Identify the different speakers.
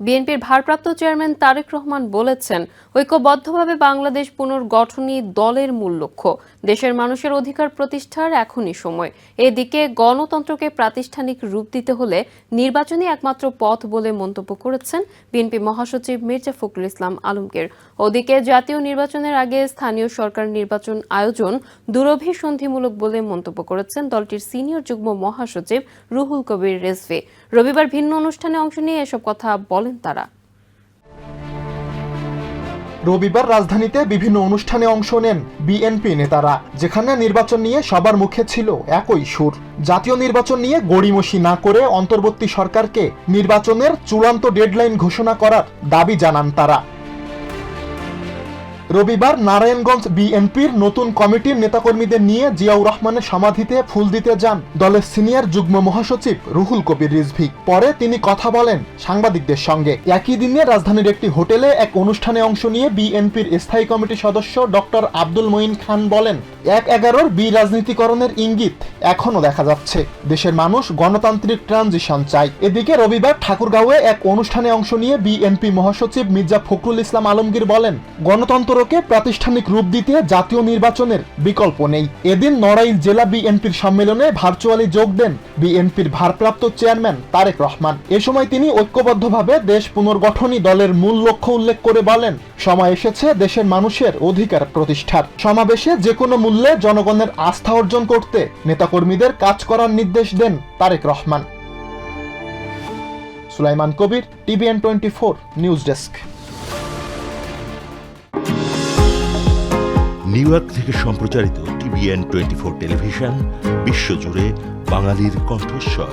Speaker 1: বিএনপির ভারপ্রাপ্ত চেয়ারম্যান তারেক রহমান বলেছেন, ঐক্যবদ্ধভাবে বাংলাদেশ পুনর্গঠনই দলের মূল লক্ষ্য। দেশের মানুষের অধিকার প্রতিষ্ঠার এখনই সময়। এদিকে গণতন্ত্রকে প্রাতিষ্ঠানিক রূপ দিতে হলে নির্বাচনই একমাত্র পথ বলে মন্তব্য করেছেন বিএনপি মহাসচিব মির্জা ফখরুল ইসলাম আলমগীর। ওদিকে জাতীয় নির্বাচনের আগে স্থানীয় সরকার নির্বাচন আয়োজন দুরভিসন্ধিমূলক বলে মন্তব্য করেছেন দলটির সিনিয়র যুগ্ম মহাসচিব রুহুল কবির রেজভী। রবিবার ভিন্ন অনুষ্ঠানে অংশ নিয়ে এসব কথা বলেন তারা।
Speaker 2: রবিবার রাজধানীতে বিভিন্ন অনুষ্ঠানে অংশ নেন বিএনপি নেতারা, যেখানে নির্বাচন নিয়ে সবার মুখে ছিল একই সুর। জাতীয় নির্বাচন নিয়ে গড়িমসি না করে অন্তর্বর্তী সরকারকে নির্বাচনের চূড়ান্ত ডেডলাইন ঘোষণা করার দাবি জানান তারা। রবিবার নারায়ণগঞ্জ বিএনপির নতুন কমিটির নেতাকর্মীদের নিয়ে জিয়াউর রহমানের সমাধিতে ফুল দিতে যান দলের সিনিয়র যুগ্ম মহাসচিব রুহুল কবির রিজভী। পরে তিনি কথা বলেন সাংবাদিকদের সঙ্গে। একই দিনে রাজধানীর একটি হোটেলে এক অনুষ্ঠানে অংশ নিয়ে বিএনপির স্থায়ী কমিটির সদস্য ডক্টর আব্দুল মঈন খান বলেন, ১/১১ রাজনীতিকরণের ইঙ্গিত এখনো দেখা যাচ্ছে। দেশের মানুষ গণতান্ত্রিক ট্রানজিশন চায়। এদিকে রবিবার ঠাকুরগাঁওয়ে এক অনুষ্ঠানে অংশ নিয়ে বিএনপি মহাসচিব মির্জা ফখরুল ইসলাম আলমগীর বলেন, গণতন্ত্রকে প্রাতিষ্ঠানিক রূপ দিতে জাতীয় নির্বাচনের বিকল্প নেই। এদিন নড়াইল জেলা বিএনপির সম্মেলনে ভার্চুয়ালি যোগ দেন বিএনপির ভারপ্রাপ্ত চেয়ারম্যান তারেক রহমান। এ সময় তিনি ঐক্যবদ্ধভাবে দেশ পুনর্গঠনই দলের মূল লক্ষ্য উল্লেখ করে বলেন, সময় এসেছে দেশের মানুষের অধিকার প্রতিষ্ঠার। সমাবেশে যে কোনো মূল্যে জনগণের আস্থা অর্জন করতে নেতাকর্মীদের কাজ করার নির্দেশ দেন তারেক রহমান। সুলাইমান কবির, TVN 24 news desk.
Speaker 3: New York থেকে সম্প্রচারিত TVN 24 টেলিভিশন বিশ্বজুড়ে বাঙালির কণ্ঠস্বর।